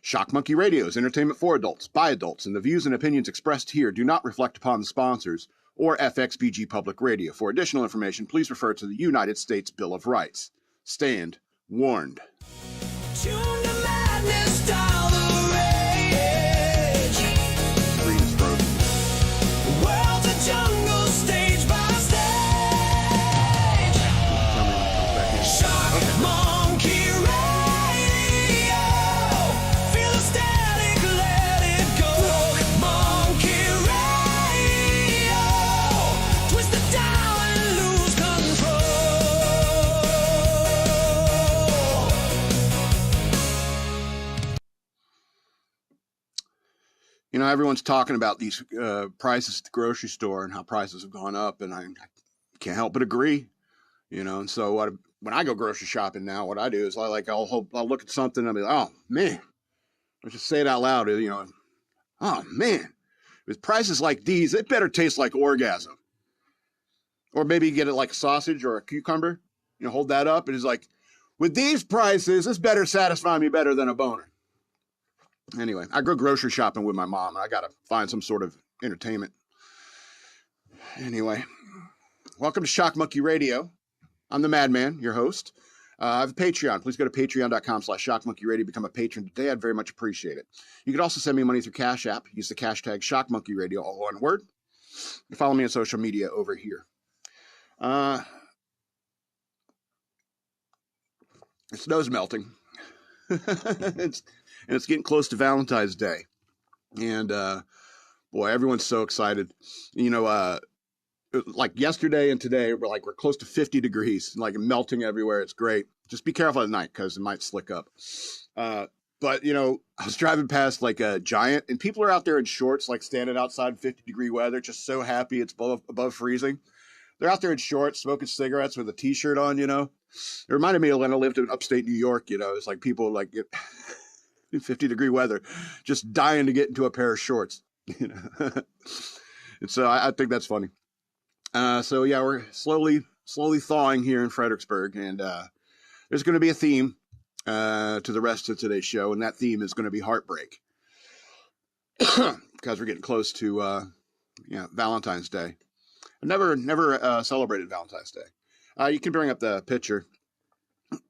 Shock Monkey Radio is entertainment for adults, by adults, and the views and opinions expressed here do not reflect upon the sponsors or FXBG Public Radio. For additional information, please refer to the United States Bill of Rights. Stand warned. Tune to madness down the rage. Green is frozen. The world's a jungle stage by stage. Tell me when it comes back in. Shock Monkey Radio. Feel the static, let it go. Monkey Radio. Twist it down and lose control. You know, everyone's talking about these prices at the grocery store and how prices have gone up, and I can't help but agree. You know, and so when I go grocery shopping now, what I do is I'll look at something and I'll be like, oh man, I'll just say it out loud. You know, oh man, with prices like these, it better taste like orgasm. Or maybe you get it like a sausage or a cucumber. You know, hold that up and it's like, with these prices, this better satisfy me better than a boner. Anyway, I go grocery shopping with my mom, and I got to find some sort of entertainment. Anyway, welcome to Shock Monkey Radio. I'm the Madman, your host. I have a Patreon. Please go to patreon.com/shockmonkeyradio. Become a patron today. I'd very much appreciate it. You can also send me money through Cash App. Use the hashtag shockmonkeyradio, all one word. You follow me on social media over here. The snow's melting. It's getting close to Valentine's Day. And boy, everyone's so excited. You know, like yesterday and today, we're close to 50 degrees, like melting everywhere. It's great. Just be careful at night because it might slick up. But, you know, I was driving past like a Giant, and people are out there in shorts, like standing outside in 50-degree weather, just so happy it's above freezing. They're out there in shorts, smoking cigarettes with a T-shirt on, you know. It reminded me of when I lived in upstate New York, you know. It's like people like in 50-degree weather, just dying to get into a pair of shorts, you know. And so I think that's funny. So yeah, we're slowly thawing here in Fredericksburg, and there's going to be a theme to the rest of today's show, and that theme is going to be heartbreak, because we're getting close to Valentine's Day. I've never celebrated Valentine's Day. You can bring up the picture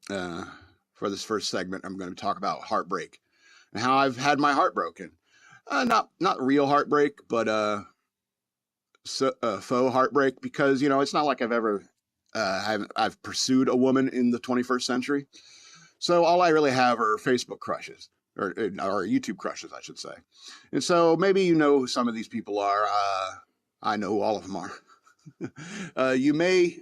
for this first segment. I'm going to talk about heartbreak and how I've had my heart broken. Not real heartbreak, but faux heartbreak, because, you know, it's not like I've ever I've pursued a woman in the 21st century. So all I really have are Facebook crushes, or YouTube crushes, I should say. And so maybe you know who some of these people are. I know who all of them are. You may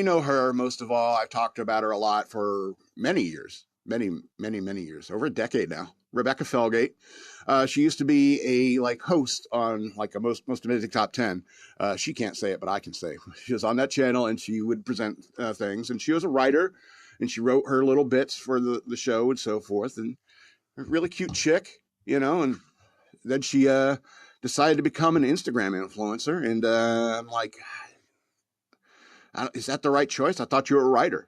know her most of all. I've talked about her a lot for many years, many years, over a decade now. Rebecca Felgate. She used to be a host on a most amazing top 10. She can't say it, but I can say it. She was on that channel, and she would present things, and she was a writer, and she wrote her little bits for the show and so forth, and a really cute chick, you know. And then she decided to become an Instagram influencer, and I'm like, is that the right choice? I thought you were a writer.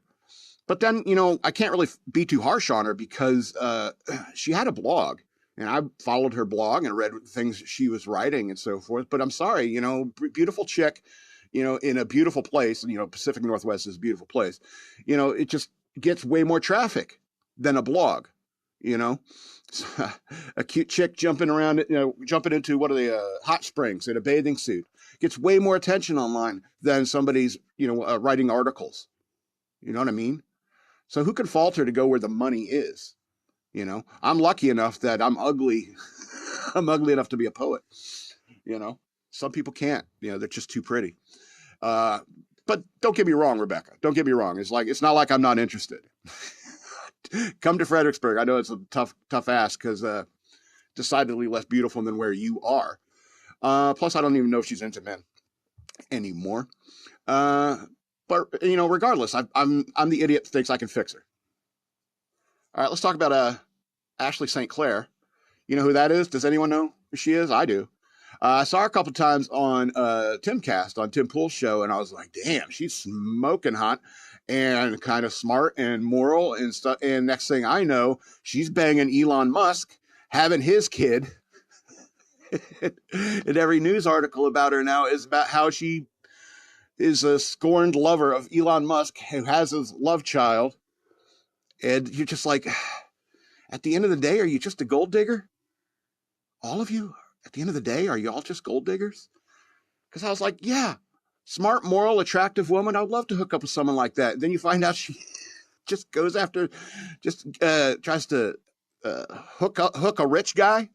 But then, you know, I can't really be too harsh on her, because she had a blog, and I followed her blog and read things she was writing and so forth. But I'm sorry, you know, beautiful chick, you know, in a beautiful place, and, you know, Pacific Northwest is a beautiful place. You know, it just gets way more traffic than a blog, you know. A cute chick jumping around, you know, jumping into hot springs in a bathing suit gets way more attention online than somebody's, you know, writing articles. You know what I mean? So who can fault her to go where the money is? You know, I'm lucky enough that I'm ugly. I'm ugly enough to be a poet. You know, some people can't. You know, they're just too pretty. But don't get me wrong, Rebecca. Don't get me wrong. It's not like I'm not interested. Come to Fredericksburg. I know it's a tough ask, because decidedly less beautiful than where you are. Plus, I don't even know if she's into men anymore. But, you know, regardless, I'm the idiot that thinks I can fix her. All right, let's talk about Ashley St. Clair. You know who that is? Does anyone know who she is? I do. I saw her a couple of times on Timcast, on Tim Pool's show, and I was like, damn, she's smoking hot. and kind of smart and moral and stuff. And next thing I know, she's banging Elon Musk, having his kid. And every news article about her now is about how she is a scorned lover of Elon Musk who has his love child. And you're just like, at the end of the day, are you just a gold digger? All of you? At the end of the day, are you all just gold diggers? Because I was like, yeah, smart, moral, attractive woman. I would love to hook up with someone like that. And then you find out she just goes after, just tries to hook a rich guy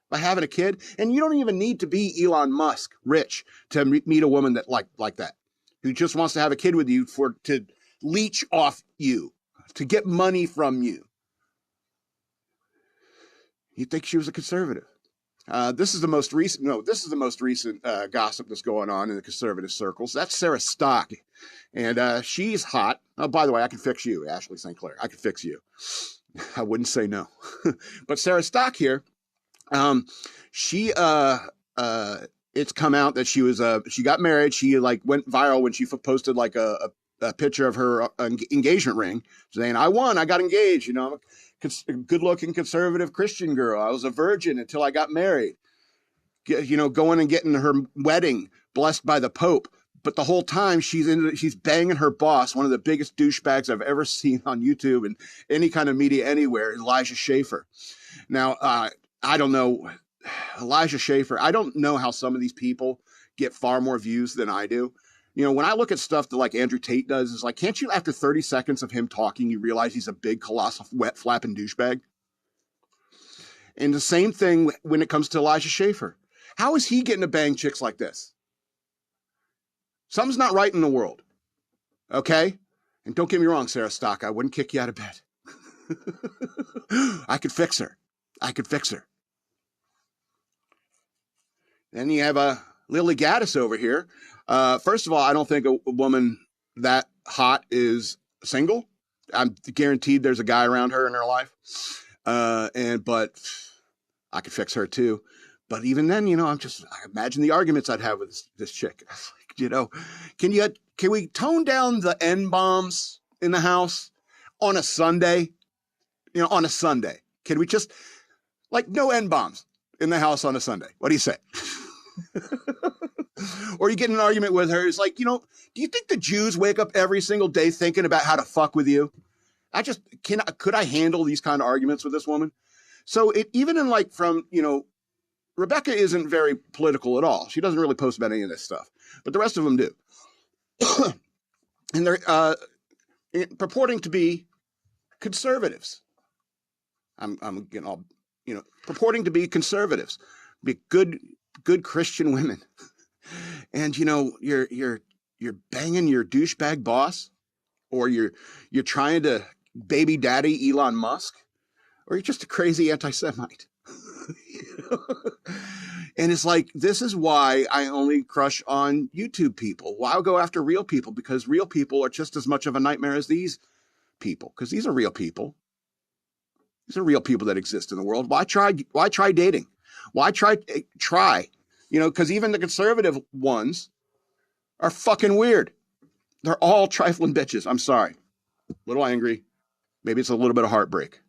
by having a kid. And you don't even need to be Elon Musk rich to meet a woman that like that, who just wants to have a kid with you to leech off you, to get money from you. You'd think she was a conservative. This is the most recent gossip that's going on in the conservative circles. That's Sarah Stock. And she's hot. Oh, by the way, I can fix you, Ashley St. Clair. I can fix you. I wouldn't say no. But Sarah Stock here, it's come out that she got married. She went viral when she posted a picture of her engagement ring saying, I won, I got engaged. I'm a good-looking conservative Christian girl. I was a virgin until I got married. Going and getting her wedding blessed by the Pope. But the whole time she's banging her boss, one of the biggest douchebags I've ever seen on YouTube and any kind of media anywhere, Elijah Schaffer. Now, I don't know, Elijah Schaffer, I don't know how some of these people get far more views than I do. When I look at stuff that like Andrew Tate does, it's like, can't you, after 30 seconds of him talking, you realize he's a big, colossal, wet, flapping douchebag? And the same thing when it comes to Elijah Schaffer. How is he getting to bang chicks like this? Something's not right in the world. Okay? And don't get me wrong, Sarah Stock, I wouldn't kick you out of bed. I could fix her. Then you have Lily Gaddis over here. First of all, I don't think a woman that hot is single. I'm guaranteed there's a guy around her in her life. But I could fix her too. But even then, I imagine the arguments I'd have with this chick. Can we tone down the N-bombs in the house on a Sunday? On a Sunday. Can we just, no N-bombs in the house on a Sunday? What do you say? Or you get in an argument with her. It's like, do you think the Jews wake up every single day thinking about how to fuck with you? Could I handle these kind of arguments with this woman? So Rebecca isn't very political at all. She doesn't really post about any of this stuff, but the rest of them do. And they're purporting to be conservatives. I'm getting all, purporting to be conservatives, be good Christian women. And you're banging your douchebag boss, or you're trying to baby daddy Elon Musk, or you're just a crazy anti-Semite. And it's like, this is why I only crush on YouTube people. Why I'll go after real people, because real people are just as much of a nightmare as these people, because these are real people. These are real people that exist in the world. Why try dating? Why try? Because even the conservative ones are fucking weird. They're all trifling bitches. I'm sorry. A little angry. Maybe it's a little bit of heartbreak.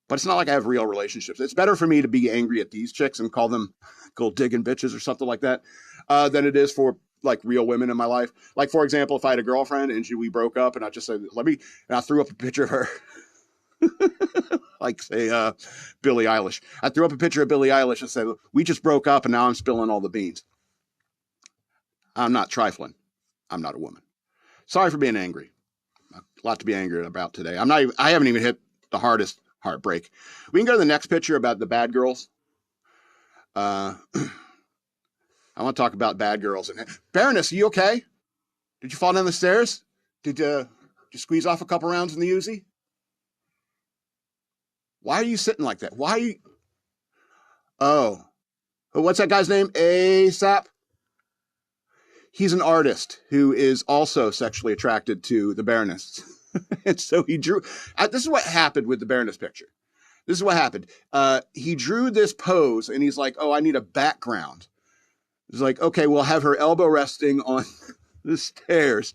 But it's not like I have real relationships. It's better for me to be angry at these chicks and call them gold digging bitches or something like that than it is for real women in my life. Like, for example, if I had a girlfriend and we broke up and I just said, and I threw up a picture of her. Say Billie Eilish. I threw up a picture of Billie Eilish and said, we just broke up and now I'm spilling all the beans. I'm not trifling. I'm not a woman. Sorry for being angry. A lot to be angry about today. I haven't even hit the hardest heartbreak. We can go to the next picture about the bad girls. I want to talk about bad girls. And Baroness, are you okay? Did you fall down the stairs? Did you squeeze off a couple rounds in the Uzi? Why are you sitting like that? Why are you? Oh, what's that guy's name? ASAP? He's an artist who is also sexually attracted to the Baroness. And so he drew, this is what happened with the Baroness picture. This is what happened. He drew this pose and he's like, oh, I need a background. He's like, okay, we'll have her elbow resting on the stairs.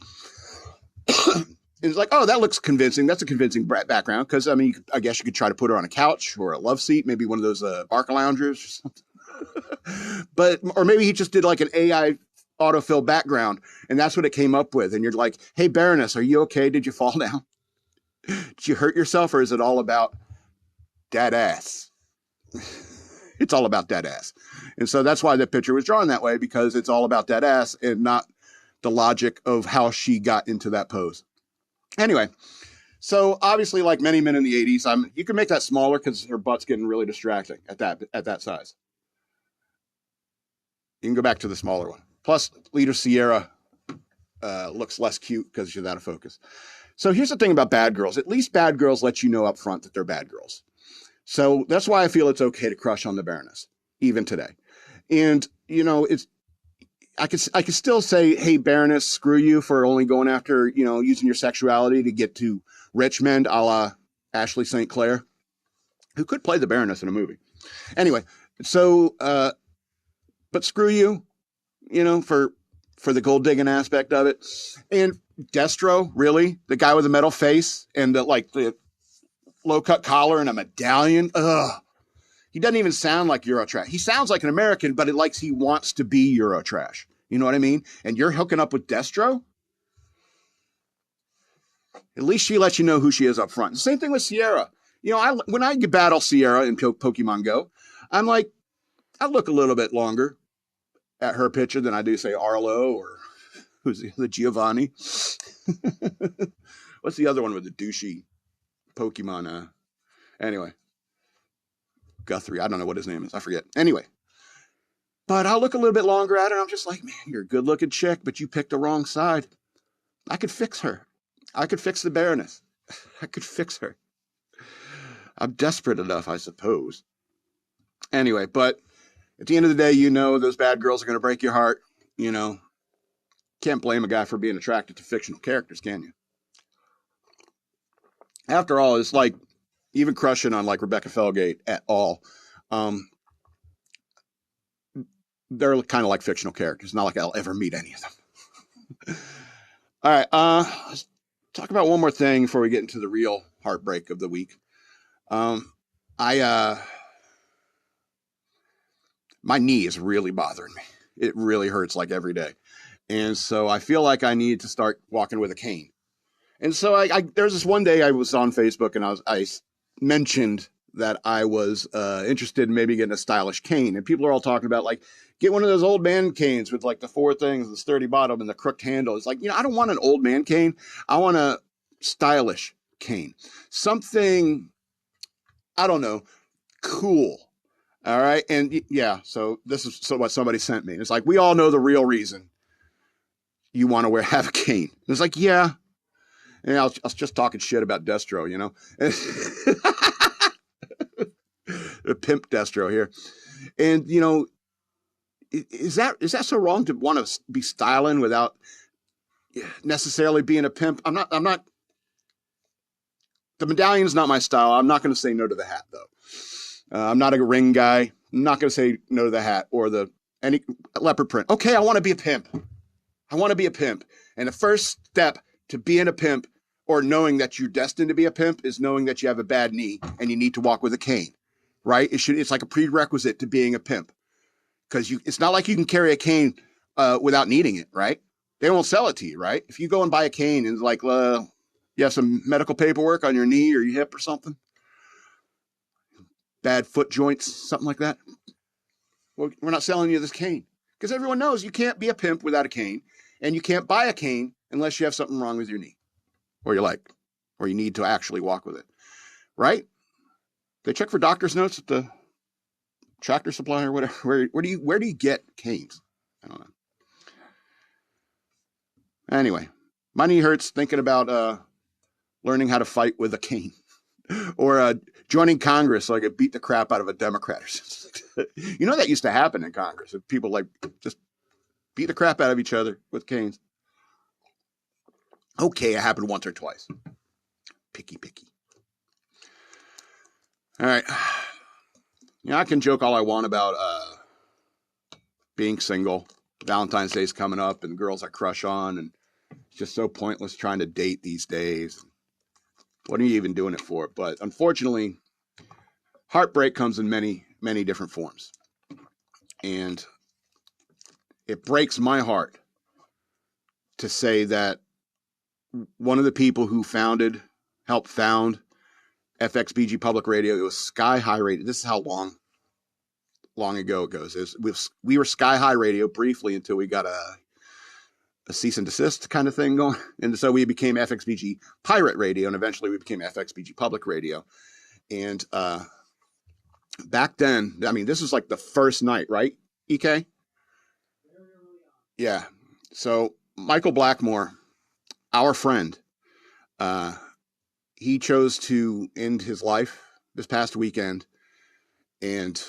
it's like, oh, that looks convincing. That's a convincing background. Because, I mean, I guess you could try to put her on a couch or a love seat, maybe one of those Barker loungers or something. Or maybe he just did like an AI autofill background, and that's what it came up with. And you're like, hey, Baroness, are you okay? Did you fall down? Did you hurt yourself? Or is it all about that ass? It's all about that ass. And so that's why the picture was drawn that way, because it's all about that ass and not the logic of how she got into that pose. Anyway, so obviously, like many men in the 80s, you can make that smaller because her butt's getting really distracting at that size. You can go back to the smaller one. Plus, Leader Sierra looks less cute because she's out of focus. So here's the thing about bad girls. At least bad girls let you know up front that they're bad girls. So that's why I feel it's okay to crush on the Baroness, even today. And, you know, I could still say, hey, Baroness, screw you for only going after, you know, using your sexuality to get to rich men, a la Ashley St. Clair, who could play the Baroness in a movie. Anyway, so, but screw you, you know, for the gold digging aspect of it. And Destro, really? The guy with the metal face and the low cut collar and a medallion? Ugh. He doesn't even sound like Eurotrash. He sounds like an American, but he wants to be Eurotrash. You know what I mean? And you're hooking up with Destro? At least she lets you know who she is up front. Same thing with Sierra. You know, when I battle Sierra in Pokemon Go, I'm like, I look a little bit longer at her picture than I do, say, Arlo or who's the Giovanni. What's the other one with the douchey Pokemon? Anyway. Guthrie. I don't know what his name is. I forget. Anyway. But I'll look a little bit longer at her. And I'm just like, man, you're a good looking chick, but you picked the wrong side. I could fix her. I could fix the Baroness. I could fix her. I'm desperate enough, I suppose. Anyway, but at the end of the day, you know, those bad girls are going to break your heart. You know, can't blame a guy for being attracted to fictional characters, can you? After all, it's like, even crushing on like Rebecca Felgate at all. They're kind of like fictional characters. Not like I'll ever meet any of them. All right. Let's talk about one more thing before we get into the real heartbreak of the week. My knee is really bothering me. It really hurts like every day. And so I feel like I need to start walking with a cane. And so there's this one day I was on Facebook and I mentioned that I was interested in maybe getting a stylish cane. And people are all talking about, like, get one of those old man canes with like the four things, the sturdy bottom and the crooked handle. It's like, you know, I don't want an old man cane. I want a stylish cane. Something, I don't know, cool. All right. And yeah, so this is what somebody sent me. It's like, we all know the real reason you want to have a cane. It's like, yeah. And I was just talking shit about Destro, you know. A pimp Destro here. And, you know, is that so wrong to want to be styling without necessarily being a pimp? I'm not, the medallion's not my style. I'm not going to say no to the hat, though. I'm not a ring guy. I'm not going to say no to the hat or any leopard print. Okay, I want to be a pimp. I want to be a pimp. And the first step to being a pimp or knowing that you're destined to be a pimp is knowing that you have a bad knee and you need to walk with a cane, right? It's like a prerequisite to being a pimp, because it's not like you can carry a cane without needing it, right? They won't sell it to you, right? If you go and buy a cane and like you have some medical paperwork on your knee or your hip or something, bad foot joints, something like that, well, we're not selling you this cane, because everyone knows you can't be a pimp without a cane, and you can't buy a cane unless you have something wrong with your knee or your leg, or you need to actually walk with it, right? They check for doctor's notes at the Tractor Supply or whatever. Where do you get canes? I don't know. Anyway, my knee hurts thinking about learning how to fight with a cane, or joining Congress so I could beat the crap out of a Democrat or something. You know, that used to happen in Congress. People like just beat the crap out of each other with canes. Okay, it happened once or twice. Picky. All right. You know, I can joke all I want about being single. Valentine's Day's coming up and girls I crush on, and It's just so pointless trying to date these days. What are you even doing it for? But unfortunately, heartbreak comes in many, many different forms. And it breaks my heart to say that one of the people who helped found FXBG Public Radio, it was Sky High Radio. This is how long ago it goes. We were Sky High Radio briefly until we got a cease and desist kind of thing going. And so we became FXBG Pirate Radio, and eventually we became FXBG Public Radio. And back then, I mean, this was like the first night, right, EK? Yeah. So Michael Blackmore, our friend, he chose to end his life this past weekend. And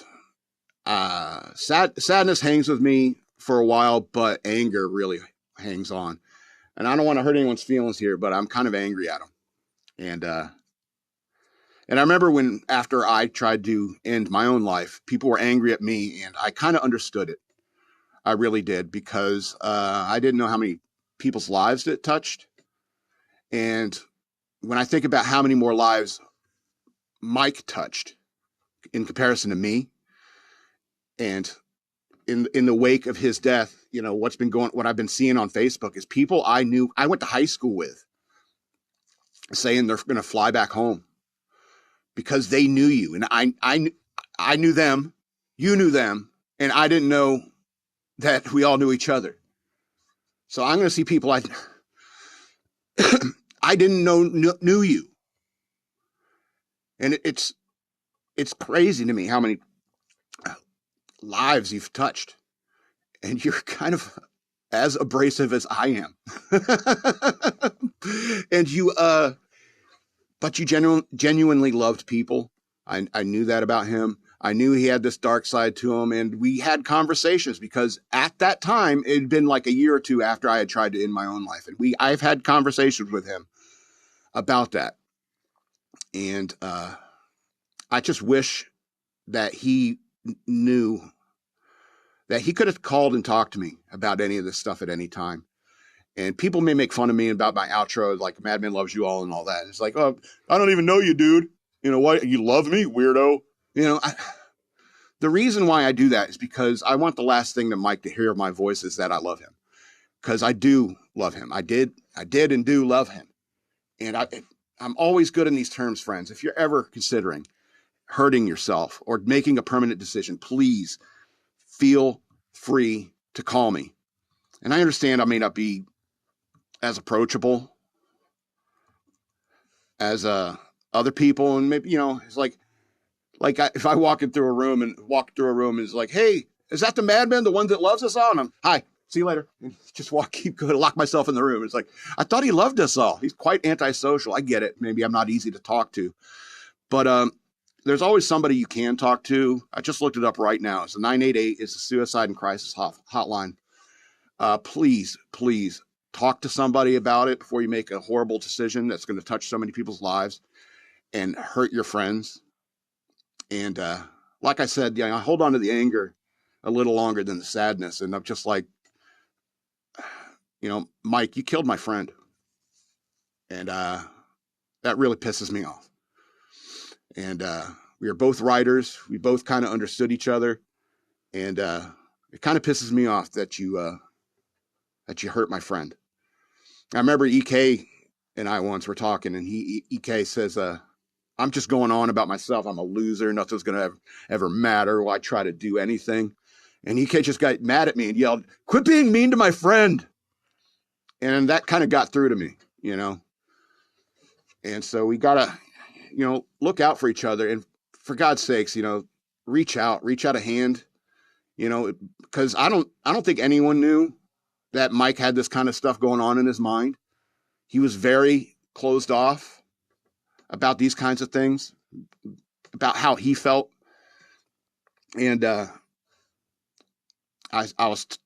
sadness hangs with me for a while, but anger really hangs on. And I don't want to hurt anyone's feelings here, but I'm kind of angry at him. And I remember when, after I tried to end my own life, people were angry at me, and I kind of understood it. I really did, because I didn't know how many people's lives it touched. And when I think about how many more lives Mike touched in comparison to me, and in the wake of his death, you know, what I've been seeing on Facebook is people I went to high school with saying they're going to fly back home because they knew you. And I knew them, you knew them, and I didn't know that we all knew each other. So I'm going to see people I didn't know knew you. And it's crazy to me how many lives you've touched. And you're kind of as abrasive as I am. And but you genuinely loved people. I knew that about him. I knew he had this dark side to him, and we had conversations because at that time, it had been like a year or two after I had tried to end my own life. And I've had conversations with him about that. And I just wish that he knew that he could have called and talked to me about any of this stuff at any time. And people may make fun of me about my outro, like Madman Loves You All and all that. It's like, oh, I don't even know you, dude. You know what? You love me, weirdo. You know, the reason why I do that is because I want the last thing that Mike to hear of my voice is that I love him. Because I do love him. I did and do love him. And I'm always good in these terms, friends. If you're ever considering hurting yourself or making a permanent decision, please feel free to call me. And I understand I may not be as approachable as other people, and maybe, you know, it's like if I walk through a room and it's like, hey, is that the madman, the one that loves us all? And I'm, hi, see you later. And just keep going, lock myself in the room. It's like, I thought he loved us all. He's quite antisocial. I get it. Maybe I'm not easy to talk to, but there's always somebody you can talk to. I just looked it up right now. It's a 988. It's a suicide and crisis hotline. Please talk to somebody about it before you make a horrible decision that's going to touch so many people's lives and hurt your friends. And like I said, I hold on to the anger a little longer than the sadness. And I'm just like, you know, Mike, you killed my friend. And that really pisses me off. And we are both writers. We both kind of understood each other. And it kind of pisses me off that you hurt my friend. I remember EK and I once were talking, and EK says, I'm just going on about myself. I'm a loser. Nothing's going to ever matter. Why try to do anything? And EK just got mad at me and yelled, quit being mean to my friend. And that kind of got through to me, you know. And so we got to, you know, look out for each other. And for God's sakes, you know, reach out a hand, you know, because I don't think anyone knew that Mike had this kind of stuff going on in his mind. He was very closed off about these kinds of things, about how he felt. And I was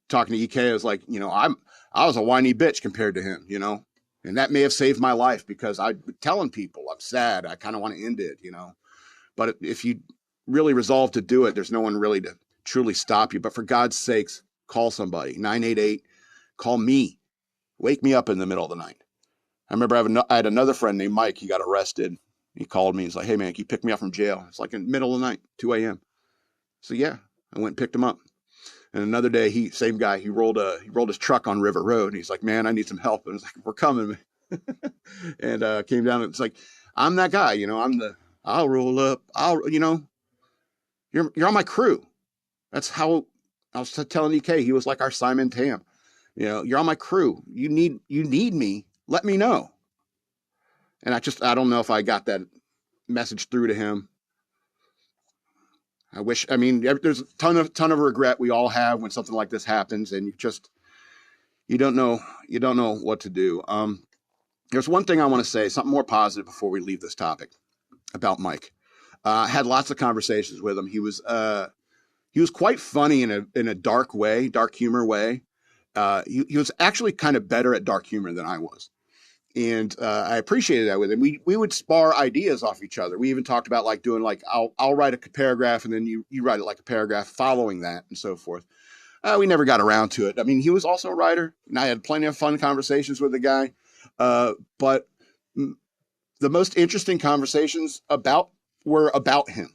talking to EK. I was like, you know, I was a whiny bitch compared to him, you know, and that may have saved my life because I'm telling people I'm sad. I kind of want to end it, you know, but if you really resolve to do it, there's no one really to truly stop you. But for God's sakes, call somebody, 988, call me, wake me up in the middle of the night. I remember I had another friend named Mike. He got arrested. He called me. He's like, hey, man, can you pick me up from jail? It's like in the middle of the night, 2 a.m. So, yeah, I went and picked him up. And another day, same guy, he rolled his truck on River Road. And he's like, man, I need some help. And I was like, we're coming. And came down. And it's like, I'm that guy. I'll roll up. You're on my crew. That's how I was telling EK. He was like our Simon Tam. You're on my crew. You need me. Let me know. And I don't know if I got that message through to him. There's a ton of regret we all have when something like this happens, and you don't know what to do. There's one thing I want to say, something more positive before we leave this topic about Mike. I had lots of conversations with him. He was quite funny in a dark humor way. He was actually kind of better at dark humor than I was. And I appreciated that with him. We would spar ideas off each other. We even talked about like doing like, I'll write a paragraph and then you write it like a paragraph following that and so forth. We never got around to it. I mean, he was also a writer and I had plenty of fun conversations with the guy. But the most interesting conversations were about him.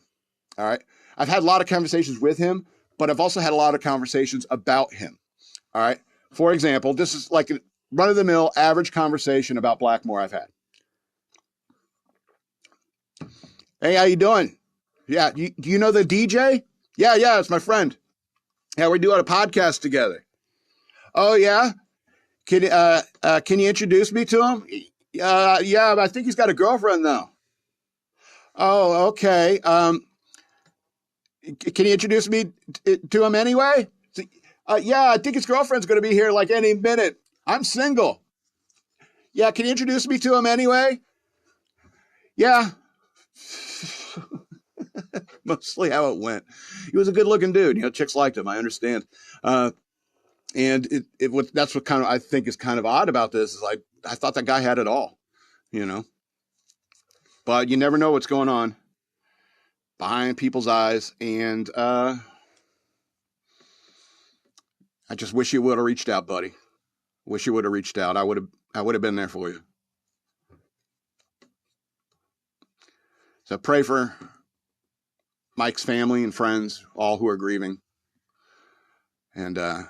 All right. I've had a lot of conversations with him, but I've also had a lot of conversations about him. All right. For example, this is like a run-of-the-mill average conversation about Blackmore I've had. Hey, how you doing? Yeah, do you know the DJ? Yeah, it's my friend. Yeah, we're doing a podcast together. Oh, yeah? Can you introduce me to him? Yeah, I think he's got a girlfriend now. Oh, okay. Can you introduce me to him anyway? Yeah, I think his girlfriend's going to be here like any minute. I'm single. Yeah, can you introduce me to him anyway? Yeah. Mostly how it went. He was a good looking dude. Chicks liked him. I understand. And that's what kind of I think is kind of odd about this is like I thought that guy had it all, But you never know what's going on behind people's eyes, and I just wish you would have reached out, buddy. Wish you would have reached out. I would have been there for you. So pray for Mike's family and friends, all who are grieving. And I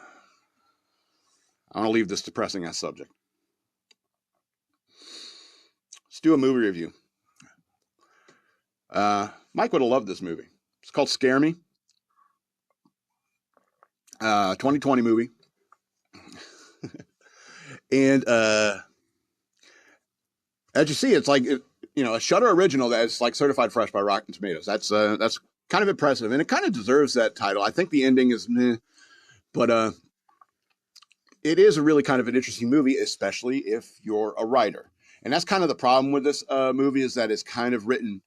want to leave this depressing ass subject. Let's do a movie review. Mike would have loved this movie. It's called Scare Me. 2020 movie. And as you see, it's like a Shudder original that is like certified fresh by Rotten Tomatoes. That's kind of impressive, and it kind of deserves that title. I think the ending is meh, but it is a really kind of an interesting movie, especially if you're a writer. And that's kind of the problem with this movie is that it's kind of written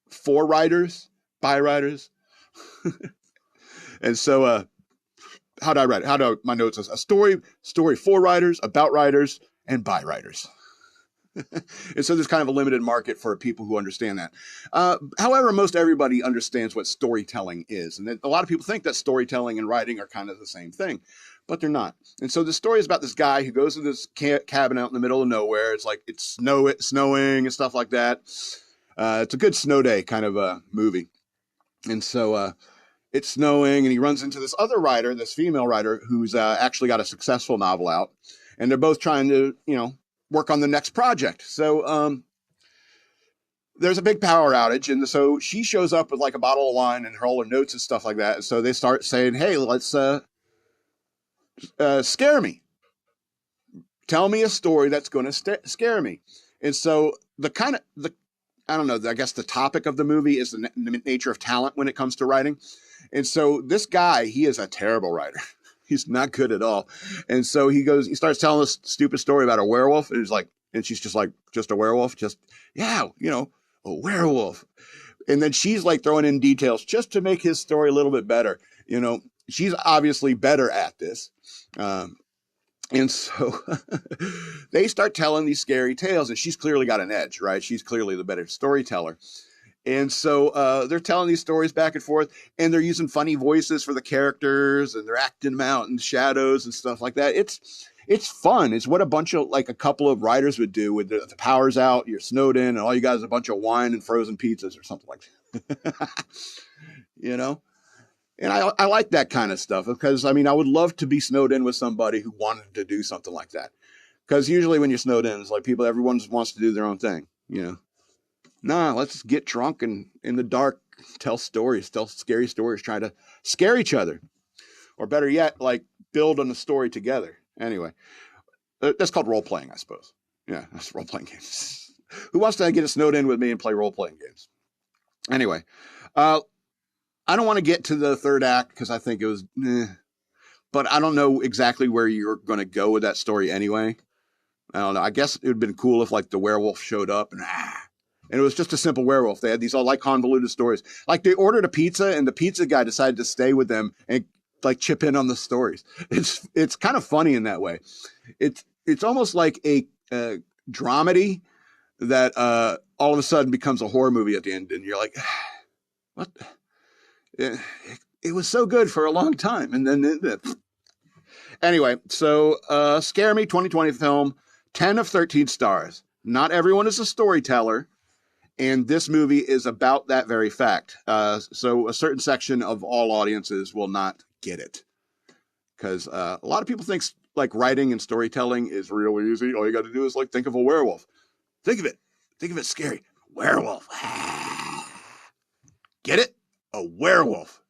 for writers by writers. And so how do I write it? How do my notes say? A story for writers, about writers, and by writers. And so there's kind of a limited market for people who understand that. However, most everybody understands what storytelling is. And a lot of people think that storytelling and writing are kind of the same thing, but they're not. And so the story is about this guy who goes to this cabin out in the middle of nowhere. It's like it's snowing and stuff like that. It's a good snow day kind of a movie. And so it's snowing and he runs into this other writer, this female writer who's actually got a successful novel out. And they're both trying to, work on the next project. So there's a big power outage. And so she shows up with like a bottle of wine and all her notes and stuff like that. And so they start saying, hey, let's scare me. Tell me a story that's going to scare me. And so I don't know, I guess the topic of the movie is the nature of talent when it comes to writing. And so this guy, he is a terrible writer. He's not good at all. And so he starts telling this stupid story about a werewolf. And she's just like, just a werewolf? A werewolf. And then she's like throwing in details just to make his story a little bit better. She's obviously better at this. And so they start telling these scary tales, and she's clearly got an edge, right? She's clearly the better storyteller. And so they're telling these stories back and forth, and they're using funny voices for the characters, and they're acting them out in shadows and stuff like that. it's fun. It's what a bunch of like a couple of writers would do with the power's out, you're snowed in, and all you got is a bunch of wine and frozen pizzas or something like that. You know? And I like that kind of stuff because, I mean, I would love to be snowed in with somebody who wanted to do something like that. Because usually when you're snowed in, it's like everyone just wants to do their own thing, you know? Nah, let's get drunk and in the dark, tell scary stories, try to scare each other. Or better yet, like build on the story together. Anyway, that's called role-playing, I suppose. Yeah, that's role-playing games. Who wants to get snowed in with me and play role-playing games? Anyway, I don't want to get to the third act because I think it was, but I don't know exactly where you're going to go with that story anyway. I don't know. I guess it would have been cool if like the werewolf showed up and it was just a simple werewolf. They had these all like convoluted stories. Like they ordered a pizza and the pizza guy decided to stay with them and like chip in on the stories. It's kind of funny in that way. It's almost like a dramedy that all of a sudden becomes a horror movie at the end, and you're like, what? It was so good for a long time, and then anyway. So Scare Me 2020 film, 10 of 13 stars. Not everyone is a storyteller, and this movie is about that very fact. So a certain section of all audiences will not get it because a lot of people think like writing and storytelling is real easy. All you got to do is like think of a werewolf. Think of it scary. Werewolf. Get it? A werewolf.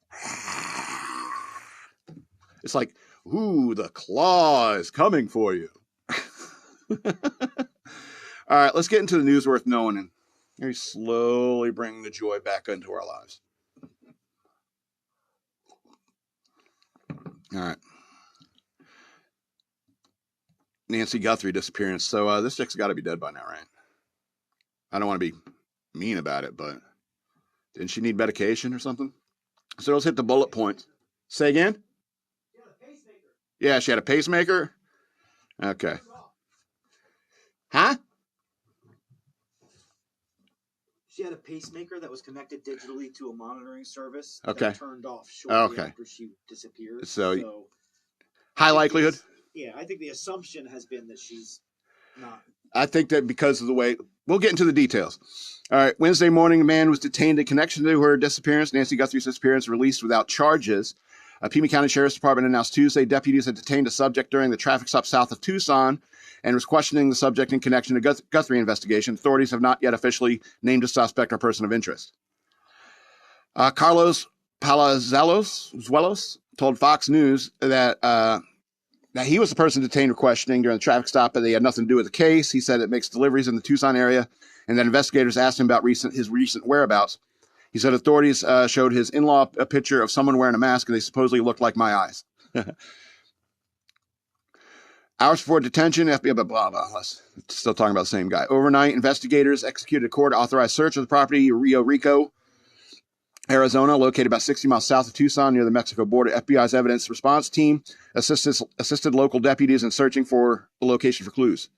It's like, ooh, the claw is coming for you. All right, let's get into the news worth knowing and very slowly bring the joy back into our lives. All right. Nancy Guthrie disappearance. So this chick's got to be dead by now, right? I don't want to be mean about it, but didn't she need medication or something? So let's hit the bullet points. Say again? She had a pacemaker. Yeah, she had a pacemaker? Okay. Huh? She had a pacemaker that was connected digitally to a monitoring service that turned off shortly after she disappeared. So high likelihood? Yeah, I think the assumption has been that she's not. I think that because of the way, we'll get into the details. All right, Wednesday morning, a man was detained in connection to her disappearance. Nancy Guthrie's disappearance released without charges. Pima County Sheriff's Department announced Tuesday deputies had detained a subject during the traffic stop south of Tucson and was questioning the subject in connection to Guthrie investigation. Authorities have not yet officially named a suspect or person of interest. Carlos Palazuelos told Fox News that he was the person detained for questioning during the traffic stop, but they had nothing to do with the case. He said it makes deliveries in the Tucson area, and that investigators asked him about his recent whereabouts. He said authorities showed his in-law a picture of someone wearing a mask, and they supposedly looked like my eyes. Hours before detention, FBI, blah, blah, blah. Still talking about the same guy. Overnight, investigators executed a court-authorized search of the property, Rio Rico, Arizona, located about 60 miles south of Tucson near the Mexico border. FBI's evidence response team assisted local deputies in searching for the location for clues.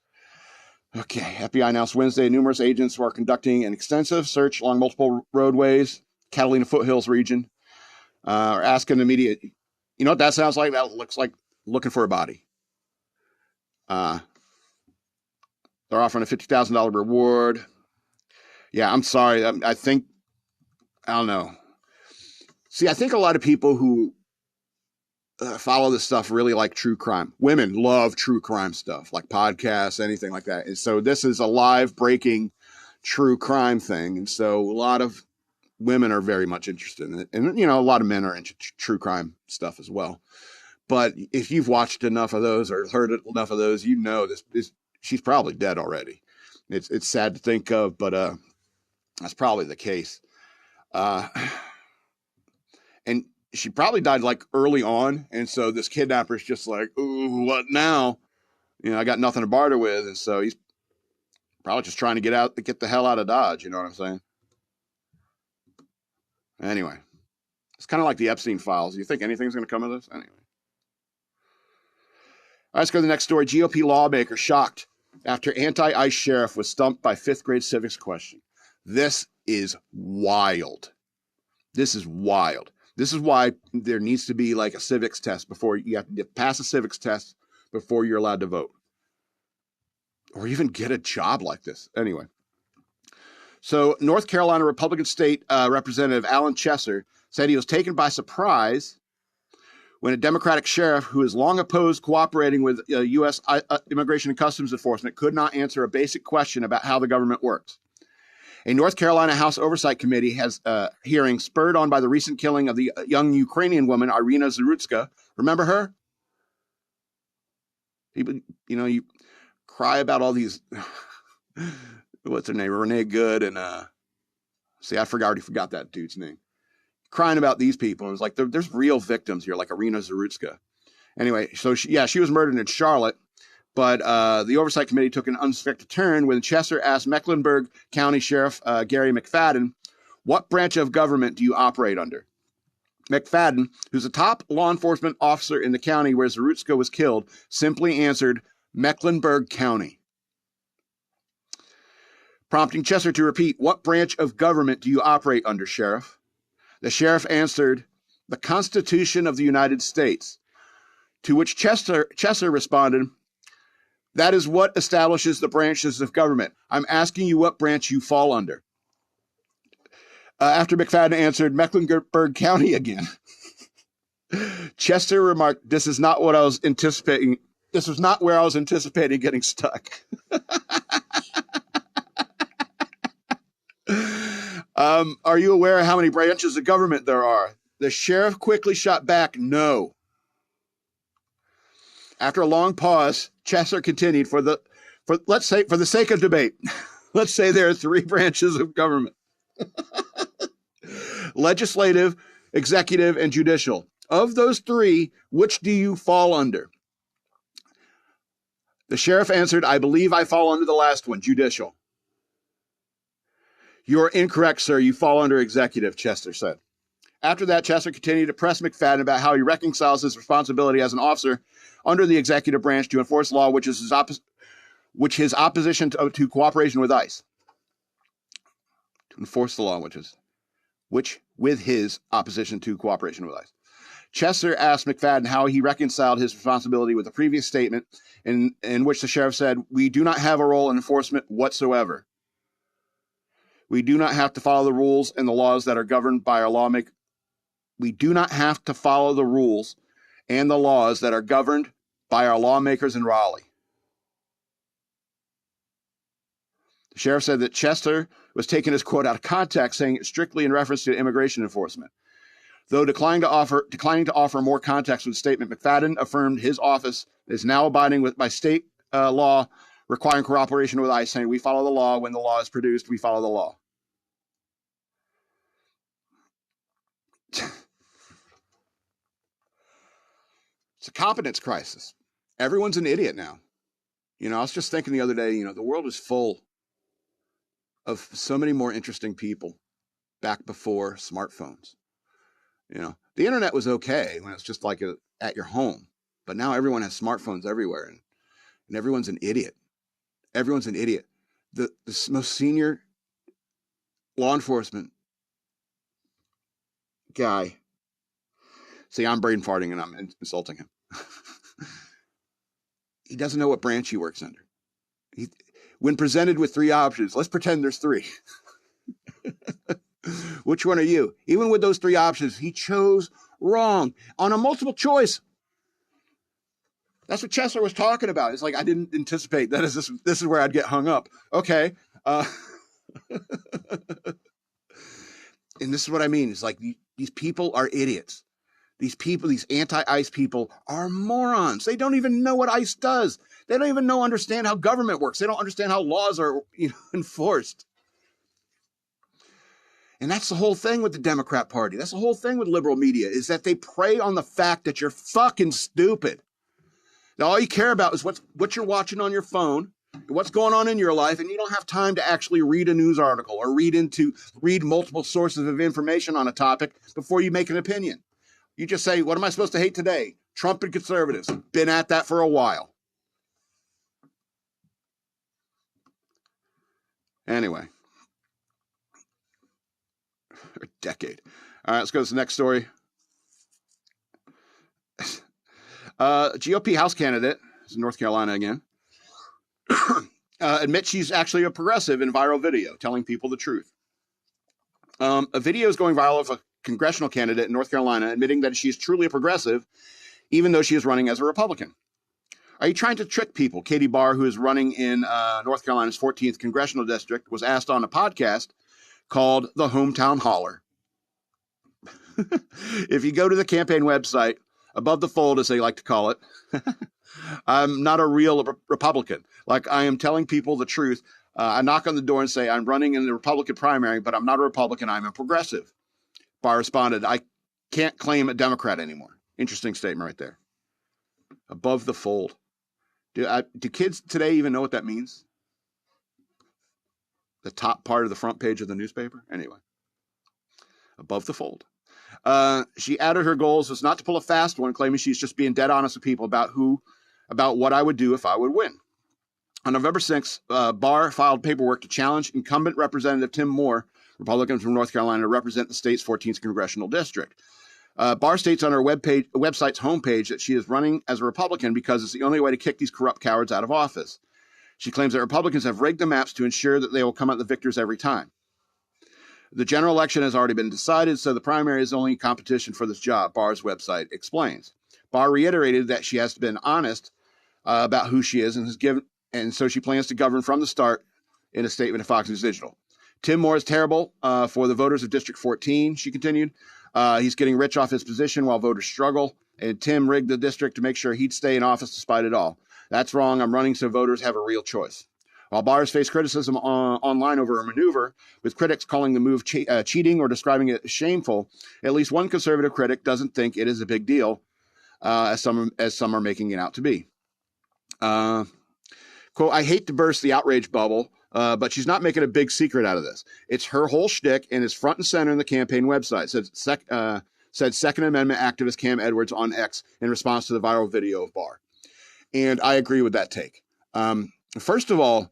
Okay, FBI announced Wednesday numerous agents were conducting an extensive search along multiple roadways, Catalina foothills region, are asking the media, you know what that sounds like? That looks like looking for a body. They're offering a $50,000 reward. Yeah, I'm sorry. I think, I don't know. See, I think a lot of people who follow this stuff really like true crime. Women love true crime stuff, like podcasts, anything like that. And so this is a live breaking true crime thing. And so a lot of women are very much interested in it. And, you know, a lot of men are into true crime stuff as well. But if you've watched enough of those or heard enough of those, you know this she's probably dead already. It's sad to think of, but that's probably the case. And she probably died like early on. And so this kidnapper's just like, ooh, what now? You know, I got nothing to barter with. And so he's probably just trying to get the hell out of Dodge. You know what I'm saying? Anyway, it's kind of like the Epstein files. You think anything's going to come of this? Anyway. All right, let's go to the next story. GOP lawmaker shocked after anti-ICE sheriff was stumped by fifth grade civics question. This is wild. This is wild. This is why there needs to be like a civics test before you have to pass a civics test before you're allowed to vote or even get a job like this. Anyway. So North Carolina Republican State Representative Alan Chesser said he was taken by surprise when a Democratic sheriff who has long opposed cooperating with U.S. Immigration and Customs Enforcement could not answer a basic question about how the government works. A North Carolina House Oversight Committee has hearing spurred on by the recent killing of the young Ukrainian woman, Irina Zarutska. Remember her? People, you cry about all these... What's her name? Renee Good and I already forgot that dude's name. Crying about these people. It was like there's real victims here, like Irina Zarutska. Anyway, so she was murdered in Charlotte, but the Oversight Committee took an unexpected turn when Chesser asked Mecklenburg County Sheriff Gary McFadden, "What branch of government do you operate under?" McFadden, who's a top law enforcement officer in the county where Zarutska was killed, simply answered, "Mecklenburg County," prompting Chesser to repeat, "What branch of government do you operate under, Sheriff?" The sheriff answered, "The Constitution of the United States," to which Chesser responded, "That is what establishes the branches of government. I'm asking you what branch you fall under." After McFadden answered, "Mecklenburg County again," Chesser remarked, "This is not what I was anticipating. This was not where I was anticipating getting stuck." Are you aware of how many branches of government there are? The sheriff quickly shot back, "No." After a long pause, Chesser continued, for the sake of debate, let's say there are three branches of government: legislative, executive, and judicial. Of those three, which do you fall under? The sheriff answered, "I believe I fall under the last one, judicial." "You're incorrect, sir. You fall under executive," Chesser said. After that, Chesser continued to press McFadden about how he reconciles his responsibility as an officer under the executive branch to enforce law, which his opposition to cooperation with ICE. To enforce the law, with his opposition to cooperation with ICE. Chesser asked McFadden how he reconciled his responsibility with the previous statement in which the sheriff said, "We do not have a role in enforcement whatsoever. We do not have to follow the rules and the laws that are governed by our lawmakers. We do not have to follow the rules and the laws that are governed by our lawmakers in Raleigh." The sheriff said that Chesser was taking his quote out of context, saying it strictly in reference to immigration enforcement. Though declining to offer more context with the statement, McFadden affirmed his office is now abiding by state law requiring cooperation with ICE, saying, "We follow the law. When the law is produced, we follow the law." It's a competence crisis. Everyone's an idiot now. I was just thinking the other day, the world is full of so many more interesting people back before smartphones. The internet was okay when it's just like at your home, but now everyone has smartphones everywhere, and everyone's an idiot. Everyone's an idiot. The most senior law enforcement guy. See, I'm brain farting and I'm insulting him. He doesn't know what branch he works under. When presented with three options, let's pretend there's three. Which one are you? Even with those three options, he chose wrong on a multiple choice. That's what Chesser was talking about. It's like, I didn't anticipate that. This is where I'd get hung up. Okay. And this is what I mean. It's like these people are idiots. These people, these anti-ICE people, are morons. They don't even know what ICE does. They don't even understand how government works. They don't understand how laws are enforced. And that's the whole thing with the Democrat Party. That's the whole thing with liberal media, is that they prey on the fact that you're fucking stupid. Now, all you care about is what you're watching on your phone, what's going on in your life, and you don't have time to actually read a news article or read multiple sources of information on a topic before you make an opinion. You just say, what am I supposed to hate today? Trump and conservatives. Been at that for a while. Anyway. A decade. All right, let's go to the next story. GOP House candidate it's North Carolina again, admits she's actually a progressive in viral video, telling people the truth. A video is going viral of a congressional candidate in North Carolina admitting that she's truly a progressive, even though she is running as a Republican. Are you trying to trick people? Katie Barr, who is running in North Carolina's 14th congressional district, was asked on a podcast called The Hometown Holler. If you go to the campaign website, above the fold, as they like to call it, I'm not a real Republican. Like, I am telling people the truth. I knock on the door and say, I'm running in the Republican primary, but I'm not a Republican. I'm a progressive. Barr responded, I can't claim a Democrat anymore. Interesting statement right there. Above the fold. Do kids today even know what that means? The top part of the front page of the newspaper? Anyway. Above the fold. She added her goals was not to pull a fast one, claiming she's just being dead honest with people about what I would do if I would win. On November 6th, Barr filed paperwork to challenge incumbent Representative Tim Moore, Republican from North Carolina, to represent the state's 14th congressional district. Barr states on her website's homepage that she is running as a Republican because it's the only way to kick these corrupt cowards out of office. She claims that Republicans have rigged the maps to ensure that they will come out the victors every time. The general election has already been decided, so the primary is only competition for this job, Barr's website explains. Barr reiterated that she has been honest about who she is and so she plans to govern from the start in a statement to Fox News Digital. Tim Moore is terrible for the voters of District 14, she continued. He's getting rich off his position while voters struggle, and Tim rigged the district to make sure he'd stay in office despite it all. That's wrong. I'm running so voters have a real choice. While Barr has faced criticism online over her maneuver, with critics calling the move cheating or describing it as shameful, at least one conservative critic doesn't think it is a big deal, as some are making it out to be. Quote, I hate to burst the outrage bubble, but she's not making a big secret out of this. It's her whole shtick and is front and center in the campaign website, said Second Amendment activist Cam Edwards on X in response to the viral video of Barr. And I agree with that take. First of all,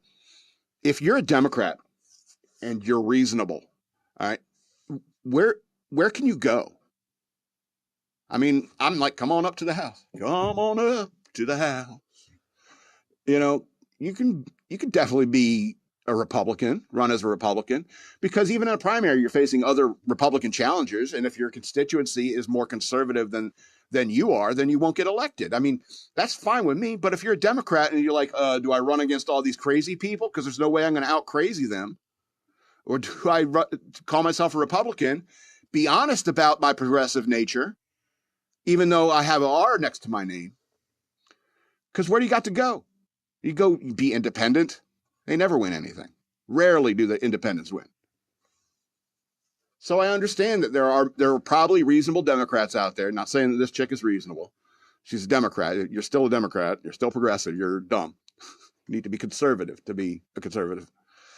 if you're a Democrat and you're reasonable, all right, where can you go? I mean, I'm like, come on up to the house. Come on up to the house. You know, you can definitely be a Republican, run as a Republican, because even in a primary, you're facing other Republican challengers. And if your constituency is more conservative than you are, then you won't get elected. I mean, that's fine with me. But if you're a Democrat and you're like, do I run against all these crazy people? Because there's no way I'm going to out crazy them. Or do I call myself a Republican, be honest about my progressive nature, even though I have an R next to my name? Because where do you got to go? You go be independent. They never win anything. Rarely do the independents win. So I understand that there are probably reasonable Democrats out there. Not saying that this chick is reasonable. She's a Democrat. You're still a Democrat. You're still progressive. You're dumb. You need to be conservative to be a conservative.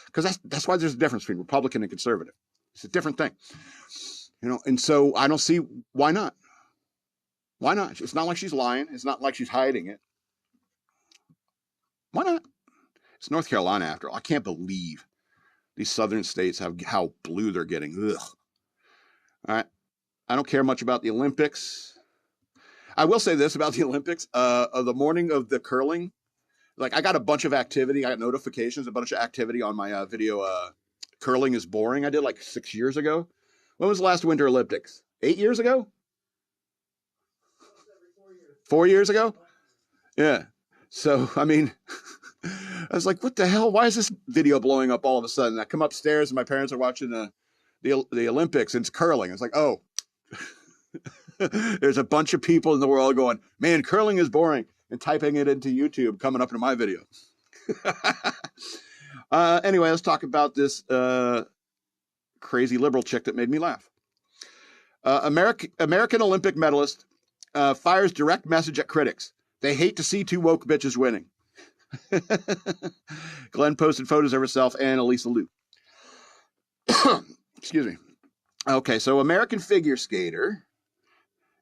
Because that's why there's a difference between Republican and conservative. It's a different thing. You know, and so I don't see why not. Why not? It's not like she's lying. It's not like she's hiding it. Why not? It's North Carolina after all. I can't believe these southern states have how blue they're getting. Ugh. All right. I don't care much about the Olympics. I will say this about the Olympics. The morning of the curling, like I got a bunch of activity. I got notifications, a bunch of activity on my video. Curling is boring. I did like 6 years ago. When was the last Winter Olympics? 8 years ago? 4 years ago? Yeah. So, I mean, I was like, what the hell? Why is this video blowing up all of a sudden? I come upstairs and my parents are watching the Olympics and it's curling. It's like, oh, there's a bunch of people in the world going, man, curling is boring, and typing it into YouTube, coming up into my video. Anyway, let's talk about this crazy liberal chick that made me laugh. American Olympic medalist fires direct message at critics. They hate to see two woke bitches winning. Glenn posted photos of herself and Elisa Liu. Excuse me. Okay, so American figure skater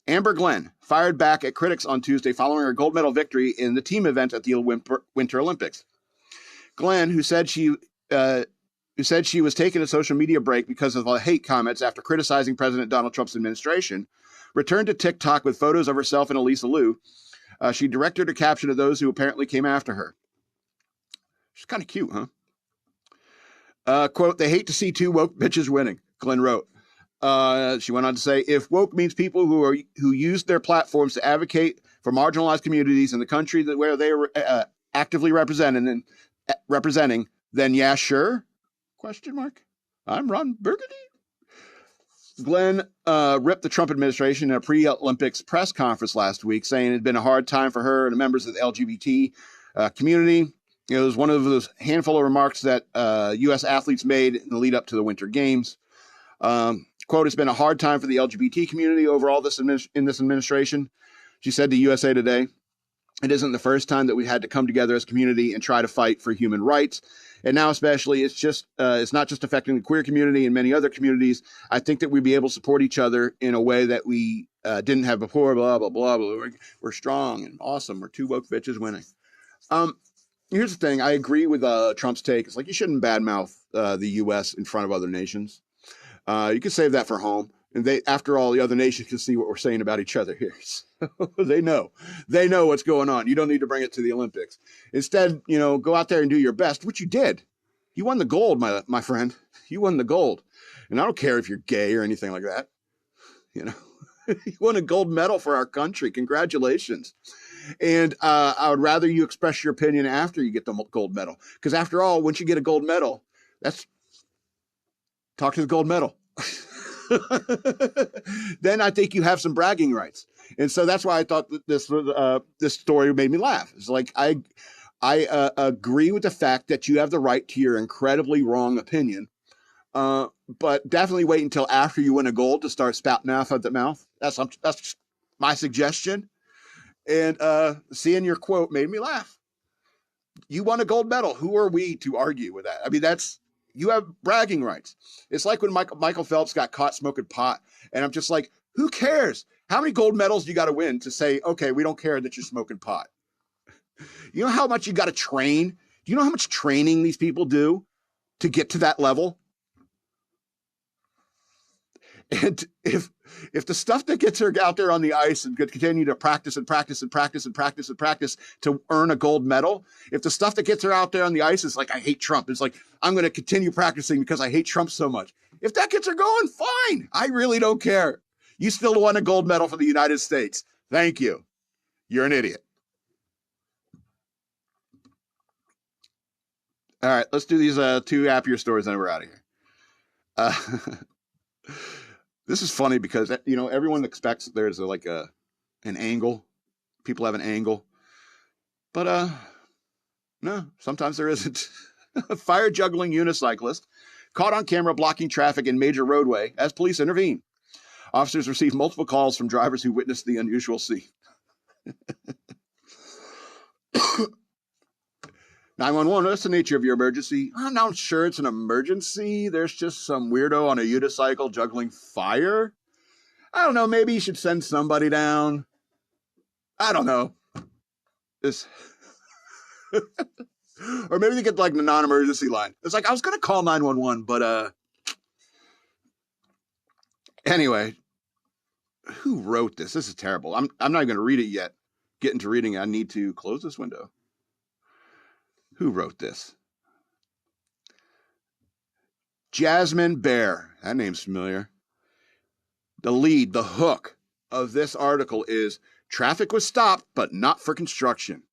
Amber Glenn fired back at critics on Tuesday following her gold medal victory in the team event at the Winter Olympics. Glenn, who said she was taking a social media break because of the hate comments after criticizing President Donald Trump's administration, returned to TikTok with photos of herself and Elisa Liu, She directed her caption to those who apparently came after her. She's kind of cute, huh? Quote, they hate to see two woke bitches winning, Glenn wrote. She went on to say, if woke means people who use their platforms to advocate for marginalized communities in the country where they are actively representing, then yeah, sure? Question mark. I'm Ron Burgundy. Glenn ripped the Trump administration in a pre-Olympics press conference last week, saying it had been a hard time for her and the members of the LGBT community. It was one of those handful of remarks that U.S. athletes made in the lead up to the Winter Games. Quote, it's been a hard time for the LGBT community overall in this administration. She said to USA Today, it isn't the first time that we had to come together as a community and try to fight for human rights. And now especially, it's not just affecting the queer community and many other communities. I think that we'd be able to support each other in a way that we didn't have before, blah, blah, blah, blah. We're strong and awesome. We're two woke bitches winning. Here's the thing. I agree with Trump's take. It's like you shouldn't badmouth the U.S. in front of other nations. You can save that for home. And after all, the other nations can see what we're saying about each other here. So they know what's going on. You don't need to bring it to the Olympics. Instead, go out there and do your best, which you did. You won the gold, my friend. You won the gold. And I don't care if you're gay or anything like that. You won a gold medal for our country. Congratulations. And I would rather you express your opinion after you get the gold medal. Because after all, once you get a gold medal, talk to the gold medal. Then I think you have some bragging rights. And so that's why I thought that this story made me laugh. It's like, I agree with the fact that you have the right to your incredibly wrong opinion. But definitely wait until after you win a gold to start spouting off at the mouth. That's my suggestion. And seeing your quote made me laugh. You won a gold medal. Who are we to argue with that? I mean, you have bragging rights. It's like when Michael Phelps got caught smoking pot. And I'm just like, who cares? How many gold medals do you got to win to say, okay, we don't care that you're smoking pot? You know how much you got to train? Do you know how much training these people do to get to that level? And if the stuff that gets her out there on the ice and continue to practice and practice and practice and practice and practice to earn a gold medal, if the stuff that gets her out there on the ice is like, I hate Trump, it's like, I'm going to continue practicing because I hate Trump so much. If that gets her going, fine. I really don't care. You still won a gold medal for the United States. Thank you. You're an idiot. All right, let's do these two happier stories and then we're out of here. This is funny because, everyone expects there's an angle. People have an angle. But, no, sometimes there isn't. A fire juggling unicyclist caught on camera blocking traffic in major roadway as police intervene. Officers received multiple calls from drivers who witnessed the unusual scene. 911, what's the nature of your emergency? I'm not sure it's an emergency. There's just some weirdo on a unicycle juggling fire. I don't know. Maybe you should send somebody down. I don't know. Or maybe they get like the non-emergency line. It's like, I was going to call 911, but anyway, who wrote this? This is terrible. I'm not going to read it yet. Get into reading it. I need to close this window. Who wrote this? Jasmine Barr. That name's familiar. The hook of this article is traffic was stopped, but not for construction.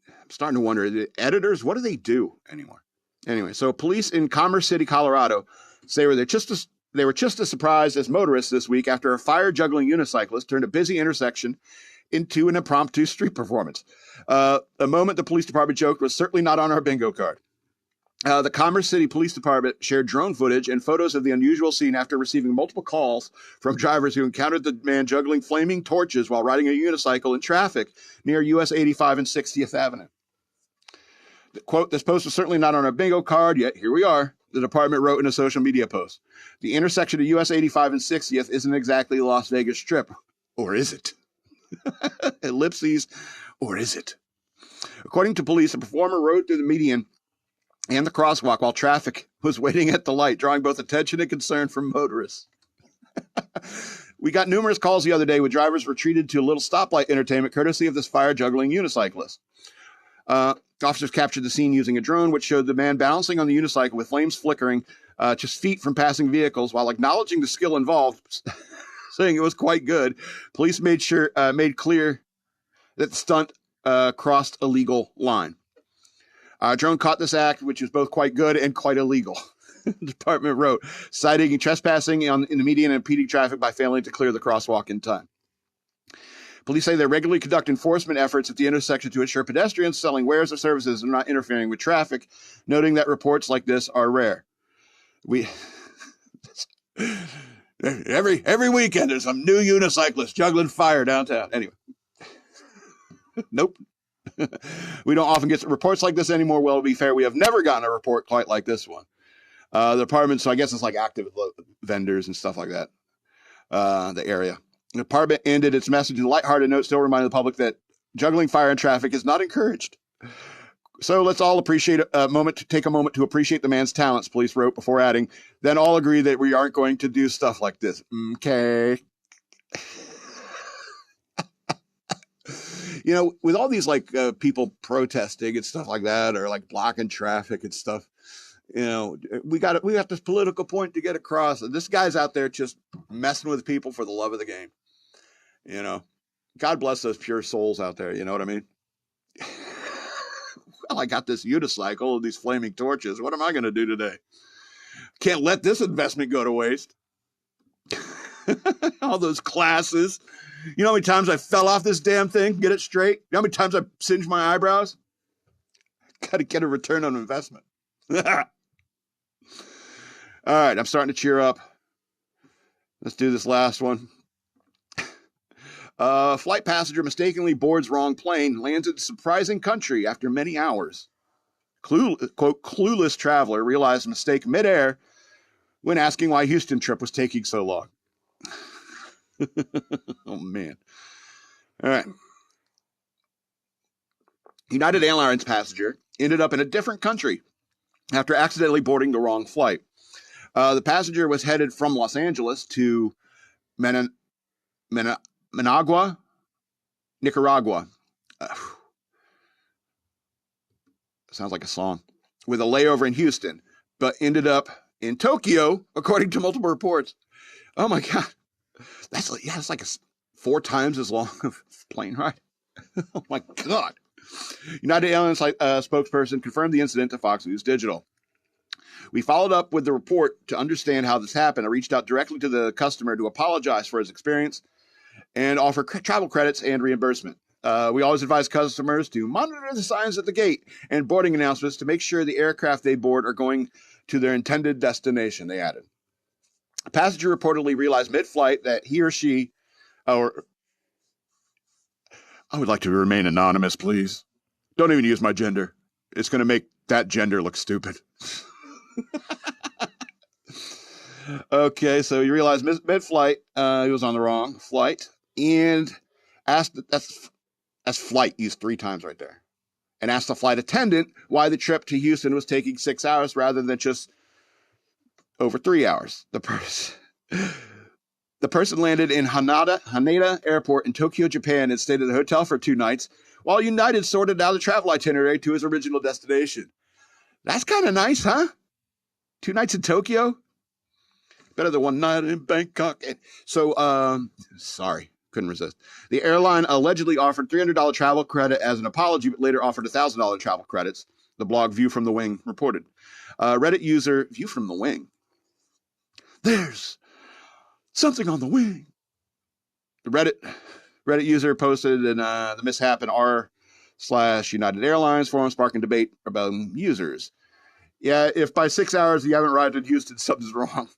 I'm starting to wonder, the editors, what do they do anymore? Anyway, so police in Commerce City, Colorado say they were just as surprised as motorists this week after a fire juggling unicyclist turned a busy intersection into an impromptu street performance. A moment the police department joked was certainly not on our bingo card. The Commerce City Police Department shared drone footage and photos of the unusual scene after receiving multiple calls from drivers who encountered the man juggling flaming torches while riding a unicycle in traffic near US 85 and 60th Avenue. The quote, this post was certainly not on our bingo card, yet here we are, the department wrote in a social media post. The intersection of US 85 and 60th isn't exactly a Las Vegas Strip. Or is it? Ellipses, or is it? According to police, the performer rode through the median and the crosswalk while traffic was waiting at the light, drawing both attention and concern from motorists. We got numerous calls the other day with drivers were treated to a little stoplight entertainment courtesy of this fire-juggling unicyclist. Officers captured the scene using a drone, which showed the man balancing on the unicycle with flames flickering just feet from passing vehicles while acknowledging the skill involved, saying it was quite good. Police made clear that the stunt crossed a legal line. Drone caught this act, which was both quite good and quite illegal. The department wrote, citing trespassing in the median and impeding traffic by failing to clear the crosswalk in time. Police say they regularly conduct enforcement efforts at the intersection to ensure pedestrians selling wares or services are not interfering with traffic, noting that reports like this are rare. Every weekend there's some new unicyclist juggling fire downtown. Anyway. Nope. We don't often get reports like this anymore. Well, to be fair, we have never gotten a report quite like this one. The department, so I guess it's like active vendors and stuff like that, the area. The department ended its message in a lighthearted note, still reminding the public that juggling fire and traffic is not encouraged. So let's all take a moment to appreciate the man's talents, police wrote before adding, then all agree that we aren't going to do stuff like this. Okay. You know, with all these like people protesting and stuff like that, or like blocking traffic and stuff, you know, we have this political point to get across. And this guy's out there just messing with people for the love of the game. You know, God bless those pure souls out there. You know what I mean? Well, I got this unicycle and these flaming torches. What am I going to do today? Can't let this investment go to waste. All those classes. You know how many times I fell off this damn thing? Get it straight? You know how many times I singed my eyebrows? Got to get a return on investment. All right, I'm starting to cheer up. Let's do this last one. Flight passenger mistakenly boards wrong plane, lands in surprising country after many hours. Clueless traveler realized mistake midair when asking why Houston trip was taking so long. Oh, man. All right. United Airlines passenger ended up in a different country after accidentally boarding the wrong flight. The passenger was headed from Los Angeles to Managua, Nicaragua. Sounds like a song. With a layover in Houston, but ended up in Tokyo, according to multiple reports. Oh my God. It's like 4 times as long of plane ride. Oh my God. United Airlines spokesperson confirmed the incident to Fox News Digital. We followed up with the report to understand how this happened. I reached out directly to the customer to apologize for his experience and offer travel credits and reimbursement. We always advise customers to monitor the signs at the gate and boarding announcements to make sure the aircraft they board are going to their intended destination, they added. A passenger reportedly realized mid-flight that he or she, or I would like to remain anonymous, please. Don't even use my gender. It's going to make that gender look stupid. Okay, so he realized mid-flight he was on the wrong flight and asked, that's flight used 3 times right there, and asked the flight attendant why the trip to Houston was taking 6 hours rather than just over 3 hours. The person landed in Haneda Airport in Tokyo, Japan, and stayed at a hotel for 2 nights, while United sorted out a travel itinerary to his original destination. That's kind of nice, huh? 2 nights in Tokyo? Better than 1 night in Bangkok. So, sorry, couldn't resist. The airline allegedly offered $300 travel credit as an apology, but later offered $1,000 travel credits. The blog View from the Wing reported. Reddit user View from the Wing. There's something on the wing. The Reddit user posted in the mishap in r/United Airlines forum, sparking debate about users. Yeah, if by 6 hours you haven't arrived in Houston, something's wrong.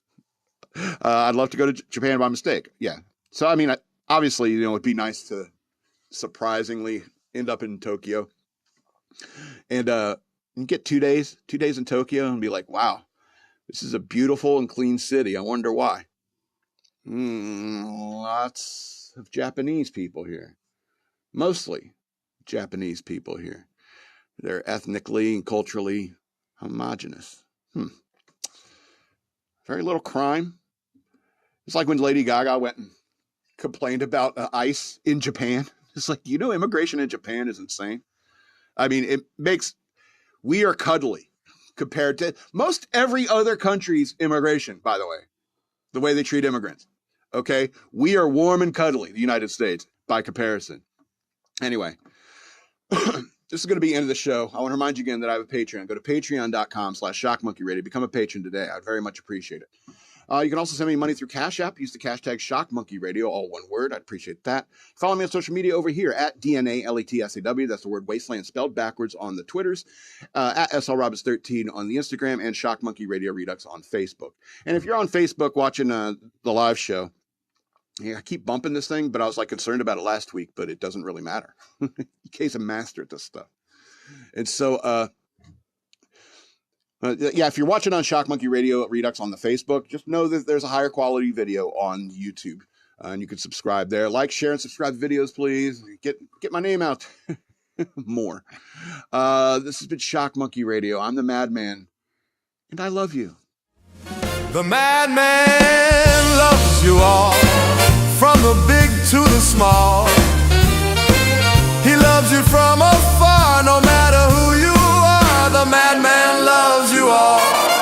I'd love to go to Japan by mistake. Yeah. So, I mean, obviously, you know, it'd be nice to surprisingly end up in Tokyo and get 2 days in Tokyo and be like, wow, this is a beautiful and clean city. I wonder why. Lots of Japanese people here. Mostly Japanese people here. They're ethnically and culturally homogenous. Very little crime. It's like when Lady Gaga went and complained about ICE in Japan. It's like, immigration in Japan is insane. I mean, we are cuddly compared to most every other country's immigration, by the way they treat immigrants. Okay. We are warm and cuddly, the United States, by comparison. Anyway, this is going to be the end of the show. I want to remind you again that I have a Patreon. Go to patreon.com/shockmonkeyradio. Become a patron today. I'd very much appreciate it. You can also send me money through Cash App. Use the hashtag shockmonkeyradio, all one word. I'd appreciate that. Follow me on social media over here at DNALETSAW. That's the word Wasteland spelled backwards on the Twitters. At SLRoberts13 on the Instagram, and Shock Monkey Radio Redux on Facebook. And if you're on Facebook watching the live show, I keep bumping this thing, but I was concerned about it last week, but it doesn't really matter. Kay's a master at this stuff. And so, if you're watching on Shock Monkey Radio Redux on the Facebook, just know that there's a higher quality video on YouTube, and you can subscribe there. Like, share, and subscribe to videos, please. Get my name out more. This has been Shock Monkey Radio. I'm the Madman, and I love you. The madman loves you all, from the big to the small. He loves you from afar, no matter who you are. The madman loves you all.